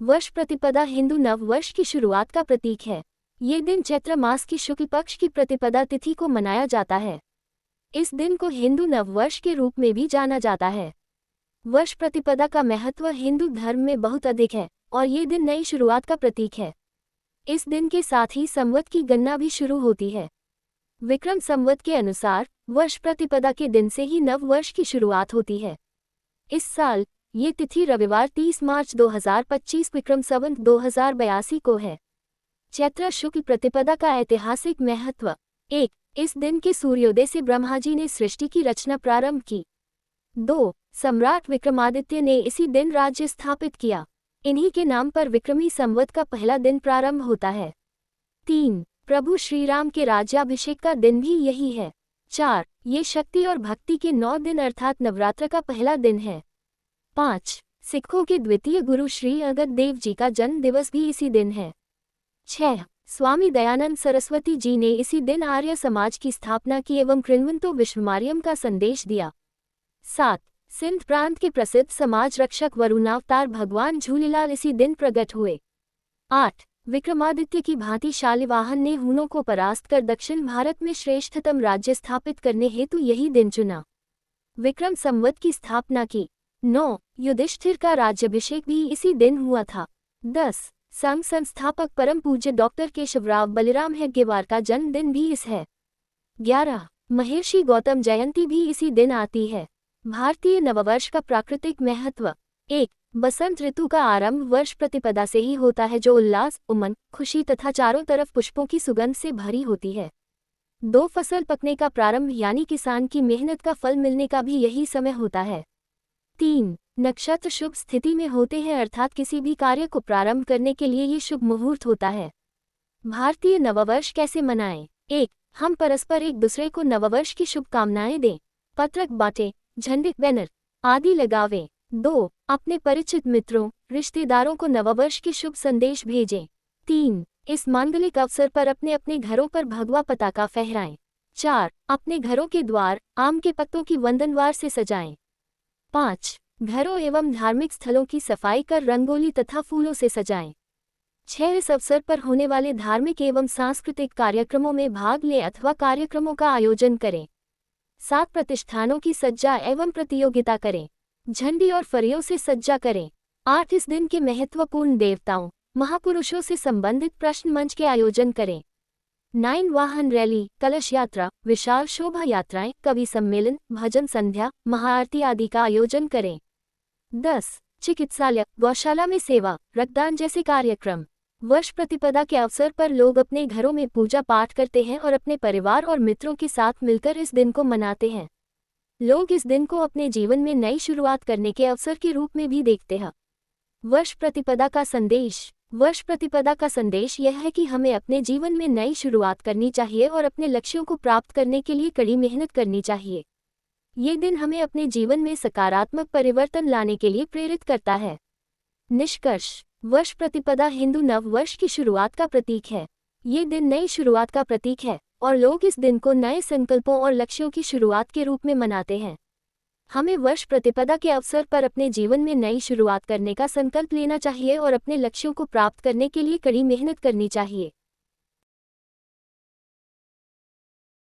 वर्ष प्रतिपदा हिंदू नव वर्ष की शुरुआत का प्रतीक है। ये दिन चैत्र मास की शुक्ल पक्ष की प्रतिपदा तिथि को मनाया जाता है। इस दिन को हिंदू नव वर्ष के रूप में भी जाना जाता है। वर्ष प्रतिपदा का महत्व हिंदू धर्म में बहुत अधिक है और ये दिन नई शुरुआत का प्रतीक है। इस दिन के साथ ही संवत की गणना भी शुरू होती है। विक्रम संवत के अनुसार वर्ष प्रतिपदा के दिन से ही नव वर्ष की शुरुआत होती है। इस साल ये तिथि रविवार 30 मार्च 2025 विक्रम संवत 2082 को है। चैत्र शुक्ल प्रतिपदा का ऐतिहासिक महत्व। 1. इस दिन के सूर्योदय से ब्रह्मा जी ने सृष्टि की रचना प्रारंभ की। 2. सम्राट विक्रमादित्य ने इसी दिन राज्य स्थापित किया। इन्हीं के नाम पर विक्रमी संवत का पहला दिन प्रारंभ होता है। 3. प्रभु श्रीराम के राज्याभिषेक का दिन भी यही है। 4. ये शक्ति और भक्ति के 9 दिन अर्थात नवरात्र का पहला दिन है। 5. सिखों के द्वितीय गुरु श्री अंगद देव जी का जन्म दिवस भी इसी दिन है। 6. स्वामी दयानंद सरस्वती जी ने इसी दिन आर्य समाज की स्थापना की एवं कृण्वन्तो विश्वमार्यम का संदेश दिया। 7. सिंध प्रांत के प्रसिद्ध समाज रक्षक वरुणावतार भगवान झूलेलाल इसी दिन प्रकट हुए। 8. विक्रमादित्य की भांति शालिवाहन ने हूणों को परास्त कर दक्षिण भारत में श्रेष्ठतम राज्य स्थापित करने हेतु यही दिन चुना। विक्रम संवत की स्थापना की। 9. युधिष्ठिर का राज्याभिषेक भी इसी दिन हुआ था। 10. संघ संस्थापक परम पूज्य डॉक्टर केशवराव बलिराम हेडगेवार का जन्मदिन भी इस है। 11. महर्षि गौतम जयंती भी इसी दिन आती है। भारतीय नववर्ष का प्राकृतिक महत्व। 1. बसंत ऋतु का आरंभ वर्ष प्रतिपदा से ही होता है, जो उल्लास, उमंग, खुशी तथा चारों तरफ पुष्पों की सुगंध से भरी होती है। 2. फसल पकने का प्रारंभ यानी किसान की मेहनत का फल मिलने का भी यही समय होता है। 3. नक्षत्र शुभ स्थिति में होते हैं अर्थात किसी भी कार्य को प्रारंभ करने के लिए ये शुभ मुहूर्त होता है। भारतीय नववर्ष कैसे मनाएं? 1. हम परस्पर एक दूसरे को नववर्ष की शुभकामनाएं दें। पत्रक बांटें, झंडे, बैनर आदि लगावें। 2. अपने परिचित मित्रों, रिश्तेदारों को नववर्ष के शुभ संदेश भेजें। 3. इस मांगलिक अवसर पर अपने अपने घरों पर भगवा पताका फहराएं। 4. अपने घरों के द्वार आम के पत्तों की वंदनवार से सजाएं। 5. घरों एवं धार्मिक स्थलों की सफाई कर रंगोली तथा फूलों से सजाएं। 6. इस अवसर पर होने वाले धार्मिक एवं सांस्कृतिक कार्यक्रमों में भाग लें अथवा कार्यक्रमों का आयोजन करें। 7. प्रतिष्ठानों की सज्जा एवं प्रतियोगिता करें। झंडी और फरियों से सज्जा करें। 8. इस दिन के महत्वपूर्ण देवताओं, महापुरुषों से संबंधित प्रश्न मंच के आयोजन करें। 9. वाहन रैली, कलश यात्रा, विशाल शोभा यात्राएं, कवि सम्मेलन, भजन संध्या, महाआरती आदि का आयोजन करें। 10. चिकित्सालय, गौशाला में सेवा, रक्तदान जैसे कार्यक्रम। वर्ष प्रतिपदा के अवसर पर लोग अपने घरों में पूजा पाठ करते हैं और अपने परिवार और मित्रों के साथ मिलकर इस दिन को मनाते हैं। लोग इस दिन को अपने जीवन में नई शुरुआत करने के अवसर के रूप में भी देखते हैं। वर्ष प्रतिपदा का संदेश। वर्ष प्रतिपदा का संदेश यह है कि हमें अपने जीवन में नई शुरुआत करनी चाहिए और अपने लक्ष्यों को प्राप्त करने के लिए कड़ी मेहनत करनी चाहिए। ये दिन हमें अपने जीवन में सकारात्मक परिवर्तन लाने के लिए प्रेरित करता है। निष्कर्ष। वर्ष प्रतिपदा हिंदू नव वर्ष की शुरुआत का प्रतीक है। ये दिन नई शुरुआत का प्रतीक है और लोग इस दिन को नए संकल्पों और लक्ष्यों की शुरुआत के रूप में मनाते हैं। हमें वर्ष प्रतिपदा के अवसर पर अपने जीवन में नई शुरुआत करने का संकल्प लेना चाहिए और अपने लक्ष्यों को प्राप्त करने के लिए कड़ी मेहनत करनी चाहिए।